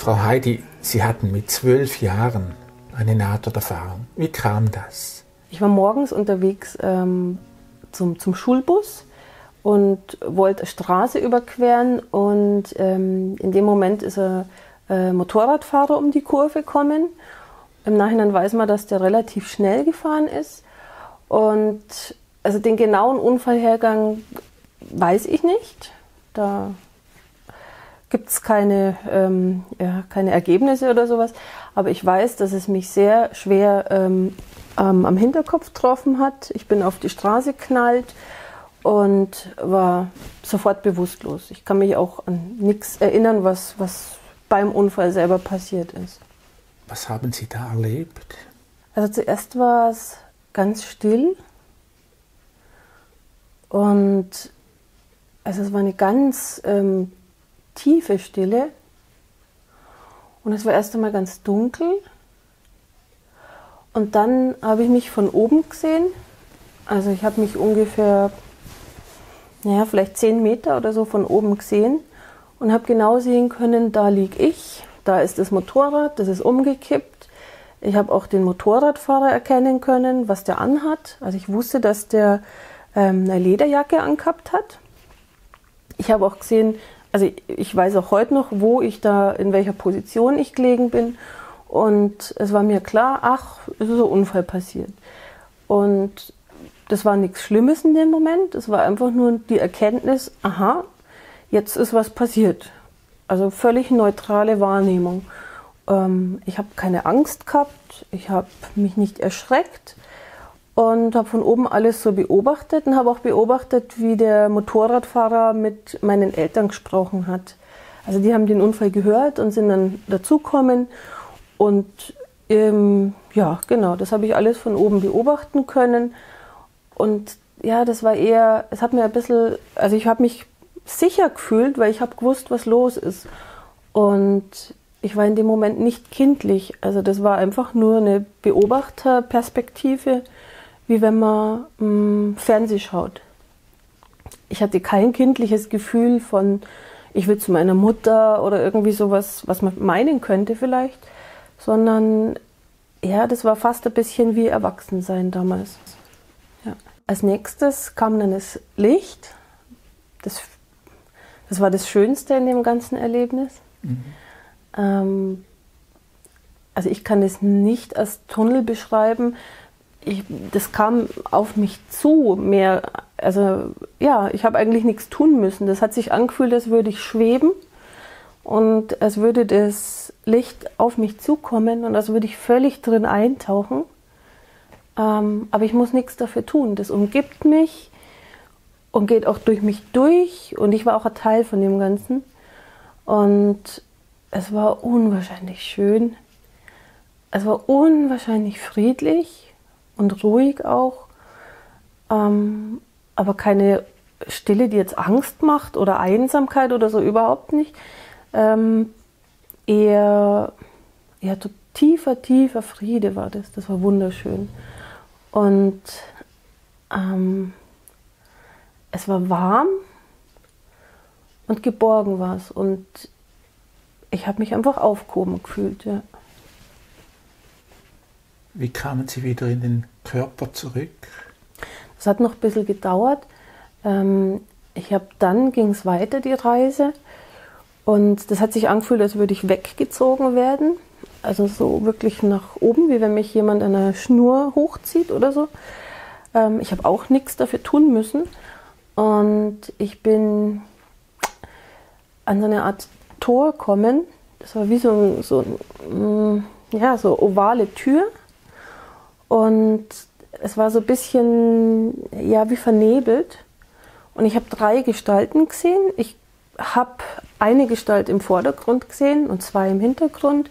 Frau Heidi, Sie hatten mit 12 Jahren eine Nahtoderfahrung. Wie kam das? Ich war morgens unterwegs zum Schulbus und wollte eine Straße überqueren. Und in dem Moment ist ein Motorradfahrer um die Kurve gekommen. Im Nachhinein weiß man, dass der relativ schnell gefahren ist. Und also den genauen Unfallhergang weiß ich nicht. Da gibt es keine Ergebnisse oder sowas. Aber ich weiß, dass es mich sehr schwer am Hinterkopf getroffen hat. Ich bin auf die Straße geknallt und war sofort bewusstlos. Ich kann mich auch an nichts erinnern, was beim Unfall selber passiert ist. Was haben Sie da erlebt? Also zuerst war es ganz still und also es war eine ganz tiefe Stille und es war erst einmal ganz dunkel und dann habe ich mich von oben gesehen. Also ich habe mich ungefähr, vielleicht 10 Meter oder so von oben gesehen und habe genau sehen können, da liege ich, da ist das Motorrad, das ist umgekippt. Ich habe auch den Motorradfahrer erkennen können, was der anhat. Also ich wusste, dass der eine Lederjacke angehabt hat. Ich habe auch gesehen, also ich weiß auch heute noch, wo ich da, in welcher Position ich gelegen bin. Und es war mir klar, es ist ein Unfall passiert. Und das war nichts Schlimmes in dem Moment. Es war einfach nur die Erkenntnis, jetzt ist was passiert. Also völlig neutrale Wahrnehmung. Ich habe keine Angst gehabt, ich habe mich nicht erschreckt und habe von oben alles so beobachtet und habe auch beobachtet, wie der Motorradfahrer mit meinen Eltern gesprochen hat. Also die haben den Unfall gehört und sind dann dazugekommen und das habe ich alles von oben beobachten können und ja, das war eher, es hat mir ein bisschen, also ich habe mich sicher gefühlt, weil ich habe gewusst, was los ist und ich war in dem Moment nicht kindlich, also das war einfach nur eine Beobachterperspektive, wie wenn man Fernsehen schaut. Ich hatte kein kindliches Gefühl von, ich will zu meiner Mutter oder irgendwie sowas, was man meinen könnte vielleicht, sondern ja, das war fast ein bisschen wie Erwachsensein damals. Ja. Als nächstes kam dann das Licht, das war das Schönste in dem ganzen Erlebnis. Also ich kann es nicht als Tunnel beschreiben. Das kam auf mich zu mehr. Also ja, ich habe eigentlich nichts tun müssen. Das hat sich angefühlt, als würde ich schweben und als würde das Licht auf mich zukommen und als würde ich völlig drin eintauchen. Aber ich muss nichts dafür tun. Das umgibt mich und geht auch durch mich durch und ich war auch ein Teil von dem Ganzen. Und es war unwahrscheinlich schön. Es war unwahrscheinlich friedlich und ruhig auch. Aber keine Stille, die jetzt Angst macht oder Einsamkeit oder so, überhaupt nicht. Eher so tiefer Friede war das. Das war wunderschön. Und es war warm und geborgen war es. Und ich habe mich einfach aufgehoben gefühlt. Ja. Wie kamen Sie wieder in den Körper zurück? Das hat noch ein bisschen gedauert. Dann ging es weiter, die Reise. Und das hat sich angefühlt, als würde ich weggezogen werden. Also so wirklich nach oben, wie wenn mich jemand an einer Schnur hochzieht oder so. Ich habe auch nichts dafür tun müssen. Und ich bin an so eine Art Tor gekommen. Das war wie so ovale Tür. Und es war so ein bisschen, wie vernebelt. Und ich habe 3 Gestalten gesehen. Ich habe eine Gestalt im Vordergrund gesehen und 2 im Hintergrund.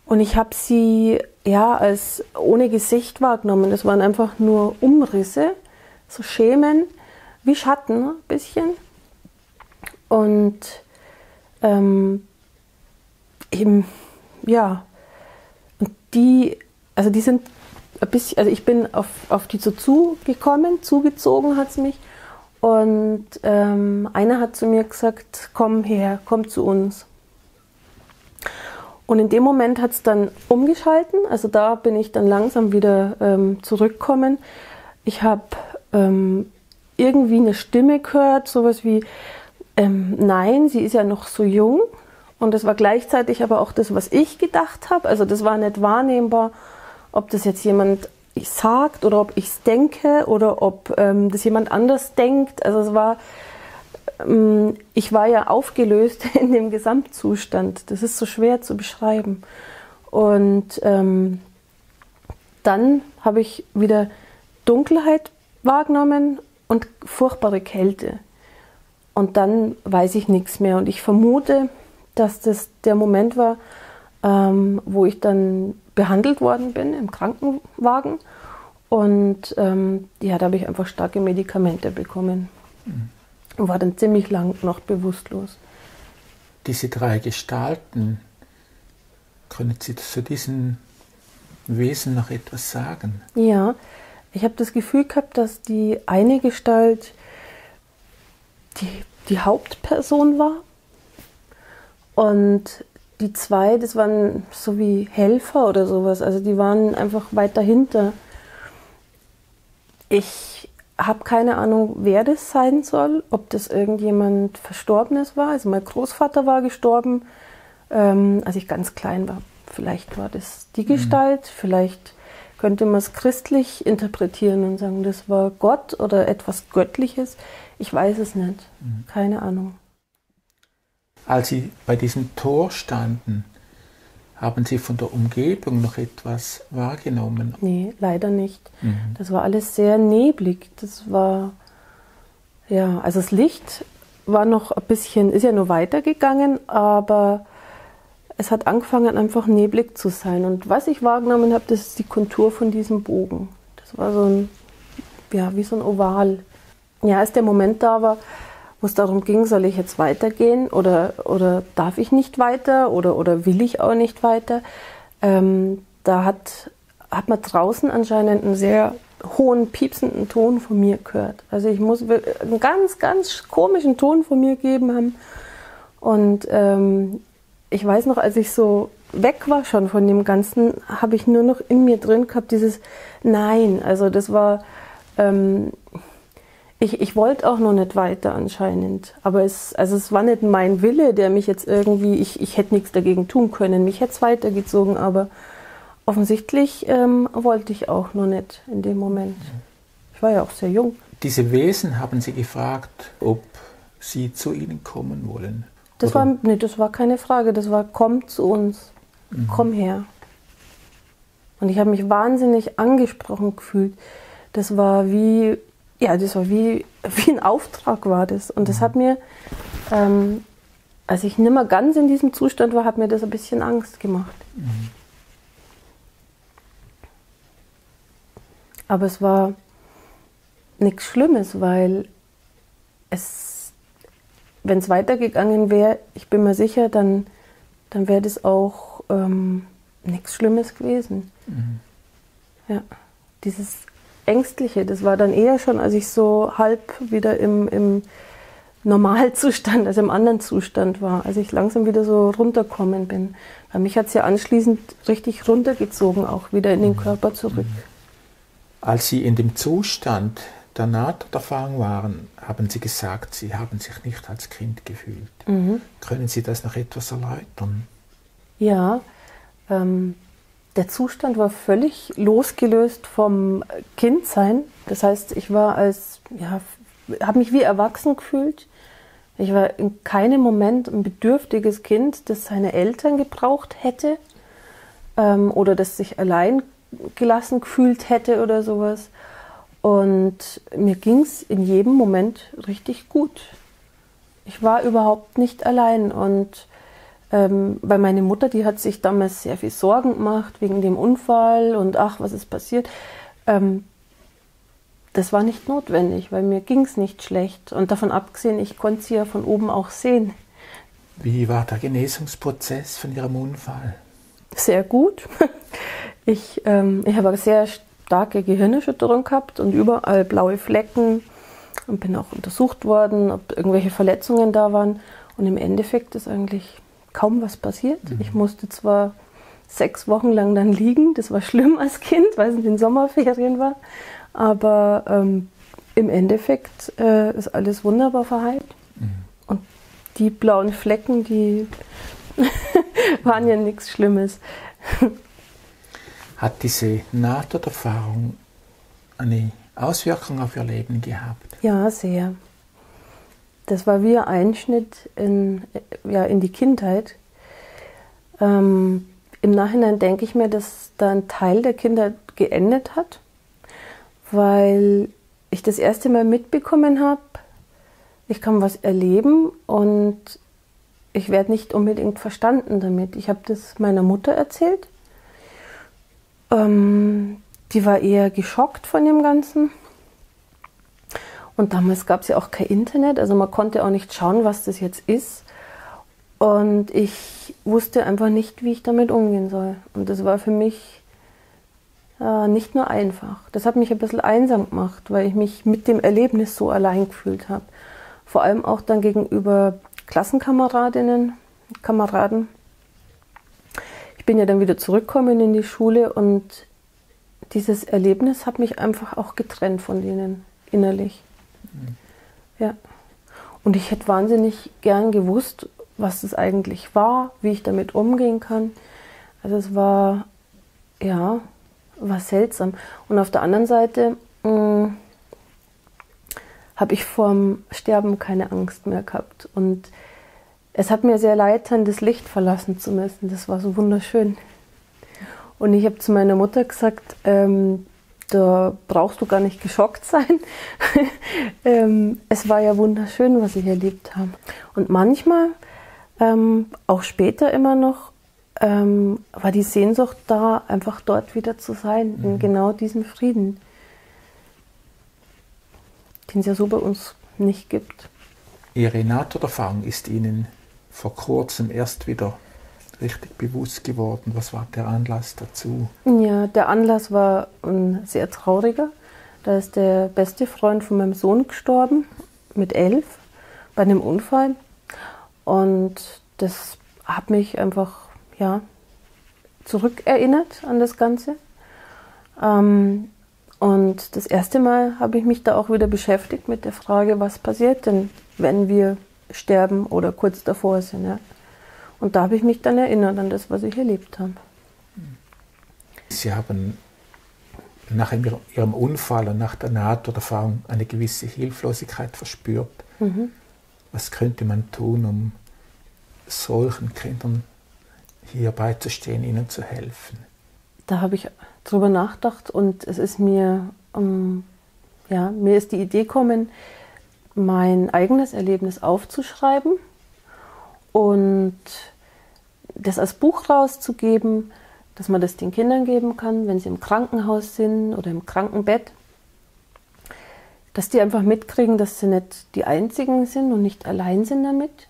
Und ich habe sie als ohne Gesicht wahrgenommen. Das waren einfach nur Umrisse, so Schemen, wie Schatten, ein bisschen. Und die sind ein bisschen, also ich bin auf die so zugezogen hat es mich. Und einer hat zu mir gesagt, komm her, komm zu uns. Und in dem Moment hat es dann umgeschalten, also da bin ich dann langsam wieder zurückgekommen. Ich habe irgendwie eine Stimme gehört, sowas wie, nein, sie ist ja noch so jung. Und das war gleichzeitig aber auch das, was ich gedacht habe. Also das war nicht wahrnehmbar, ob das jetzt jemand sagt oder ob ich es denke oder ob das jemand anders denkt. Also es war, ich war ja aufgelöst in dem Gesamtzustand. Das ist so schwer zu beschreiben. Und dann habe ich wieder Dunkelheit wahrgenommen und furchtbare Kälte. Und dann weiß ich nichts mehr. Und ich vermute, dass das der Moment war, wo ich dann behandelt worden bin im Krankenwagen. Und ja, da habe ich einfach starke Medikamente bekommen. Und war dann ziemlich lang noch bewusstlos. Diese 3 Gestalten, können Sie zu diesen Wesen noch etwas sagen? Ja, ich habe das Gefühl gehabt, dass die eine Gestalt die Hauptperson war. Und die 2, das waren so wie Helfer oder sowas. Also die waren einfach weit dahinter. Ich habe keine Ahnung, wer das sein soll. Ob das irgendjemand Verstorbenes war. Also mein Großvater war gestorben, als ich ganz klein war. Vielleicht war das die Gestalt. Vielleicht könnte man es christlich interpretieren und sagen, das war Gott oder etwas Göttliches. Ich weiß es nicht. Keine Ahnung. Als Sie bei diesem Tor standen, haben Sie von der Umgebung noch etwas wahrgenommen? Nee, leider nicht. Das war alles sehr neblig. Das war, ja, also das Licht war noch ein bisschen, ist ja nur weitergegangen, aber es hat angefangen einfach neblig zu sein. Und was ich wahrgenommen habe, das ist die Kontur von diesem Bogen. Das war so ein, ja, wie so ein Oval. Ja, als der Moment da war, wo es darum ging, soll ich jetzt weitergehen oder darf ich nicht weiter oder will ich auch nicht weiter, da hat man draußen anscheinend einen sehr hohen, piepsenden Ton von mir gehört. Also ich muss einen ganz, ganz komischen Ton von mir gegeben haben. Und ich weiß noch, als ich so weg war schon von dem Ganzen, habe ich nur noch in mir drin gehabt dieses Nein. Also das war... Ich wollte auch noch nicht weiter anscheinend, aber es war nicht mein Wille, der mich jetzt irgendwie, ich hätte nichts dagegen tun können, mich hätte es weitergezogen, aber offensichtlich wollte ich auch noch nicht in dem Moment. Ich war ja auch sehr jung. Diese Wesen haben Sie gefragt, ob Sie zu ihnen kommen wollen? Das war keine Frage, das war, komm zu uns, komm her. Und ich habe mich wahnsinnig angesprochen gefühlt. Das war wie ein Auftrag war das. Und das hat mir, als ich nicht mehr ganz in diesem Zustand war, hat mir das ein bisschen Angst gemacht. Aber es war nichts Schlimmes, weil wenn es weitergegangen wäre, ich bin mir sicher, dann wäre das auch nichts Schlimmes gewesen. Ja, dieses Ängstliche, das war dann eher schon, als ich so halb wieder im Normalzustand, also im anderen Zustand war, als ich langsam wieder so runtergekommen bin. Weil mich hat es ja anschließend richtig runtergezogen, auch wieder in den Körper zurück. Als Sie in dem Zustand der Nahtoderfahrung waren, haben Sie gesagt, Sie haben sich nicht als Kind gefühlt. Können Sie das noch etwas erläutern? Ja, der Zustand war völlig losgelöst vom Kindsein. Das heißt, ich war habe mich wie erwachsen gefühlt. Ich war in keinem Moment ein bedürftiges Kind, das seine Eltern gebraucht hätte oder das sich allein gelassen gefühlt hätte oder sowas. Und mir ging es in jedem Moment richtig gut. Ich war überhaupt nicht allein und weil meine Mutter, die hat sich damals sehr viel Sorgen gemacht wegen dem Unfall und ach, was ist passiert. Das war nicht notwendig, weil mir ging es nicht schlecht. Und davon abgesehen, ich konnte sie ja von oben auch sehen. Wie war der Genesungsprozess von Ihrem Unfall? Sehr gut. Ich habe eine sehr starke Gehirnerschütterung gehabt und überall blaue Flecken und bin auch untersucht worden, ob irgendwelche Verletzungen da waren. Und im Endeffekt ist eigentlich kaum was passiert. Ich musste zwar 6 Wochen lang dann liegen, das war schlimm als Kind, weil es in den Sommerferien war, aber im Endeffekt ist alles wunderbar verheilt. Und die blauen Flecken, die waren ja nichts Schlimmes. Hat diese Nahtoderfahrung eine Auswirkung auf Ihr Leben gehabt? Ja, sehr. Das war wie ein Einschnitt in die Kindheit. Im Nachhinein denke ich mir, dass da ein Teil der Kindheit geendet hat, weil ich das erste Mal mitbekommen habe, ich kann was erleben und ich werde nicht unbedingt verstanden damit. Ich habe das meiner Mutter erzählt. Die war eher geschockt von dem Ganzen. Und damals gab es ja auch kein Internet, also man konnte auch nicht schauen, was das jetzt ist. Und ich wusste einfach nicht, wie ich damit umgehen soll. Und das war für mich nicht nur einfach. Das hat mich ein bisschen einsam gemacht, weil ich mich mit dem Erlebnis so allein gefühlt habe. Vor allem auch dann gegenüber Klassenkameradinnen, Kameraden. Ich bin ja dann wieder zurückgekommen in die Schule und dieses Erlebnis hat mich einfach auch getrennt von denen innerlich. Ja. Und ich hätte wahnsinnig gern gewusst, was das eigentlich war, wie ich damit umgehen kann. Also es war seltsam. Und auf der anderen Seite habe ich vorm Sterben keine Angst mehr gehabt. Und es hat mir sehr leid getan, das Licht verlassen zu müssen. Das war so wunderschön. Und ich habe zu meiner Mutter gesagt, da brauchst du gar nicht geschockt sein. Es war ja wunderschön, was ich erlebt habe. Und manchmal, auch später immer noch, war die Sehnsucht da, einfach dort wieder zu sein, in genau diesem Frieden, den es ja so bei uns nicht gibt. Ihre Nahtoderfahrung ist Ihnen vor kurzem erst wieder richtig bewusst geworden. Was war der Anlass dazu? Ja, der Anlass war ein sehr trauriger. Da ist der beste Freund von meinem Sohn gestorben, mit 11, bei einem Unfall. Und das hat mich einfach zurückerinnert an das Ganze. Und das erste Mal habe ich mich da auch wieder beschäftigt mit der Frage, was passiert denn, wenn wir sterben oder kurz davor sind. Ja? Und da habe ich mich dann erinnert an das, was ich erlebt habe. Sie haben nach Ihrem Unfall und nach der Nahtoderfahrung eine gewisse Hilflosigkeit verspürt. Was könnte man tun, um solchen Kindern hier beizustehen, ihnen zu helfen? Da habe ich drüber nachgedacht und es ist mir ist die Idee gekommen, mein eigenes Erlebnis aufzuschreiben und das als Buch rauszugeben, dass man das den Kindern geben kann, wenn sie im Krankenhaus sind oder im Krankenbett, dass die einfach mitkriegen, dass sie nicht die Einzigen sind und nicht allein sind damit.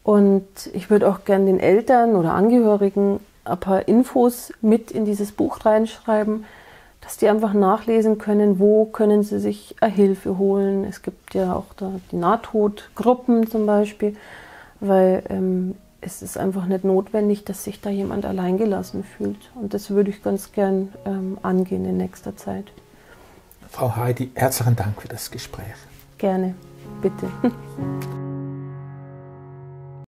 Und ich würde auch gerne den Eltern oder Angehörigen ein paar Infos mit in dieses Buch reinschreiben, dass die einfach nachlesen können, wo können sie sich Hilfe holen. Es gibt ja auch da die Nahtodgruppen zum Beispiel, weil es ist einfach nicht notwendig, dass sich da jemand alleingelassen fühlt. Und das würde ich ganz gern angehen in nächster Zeit. Frau Heidi, herzlichen Dank für das Gespräch. Gerne, bitte.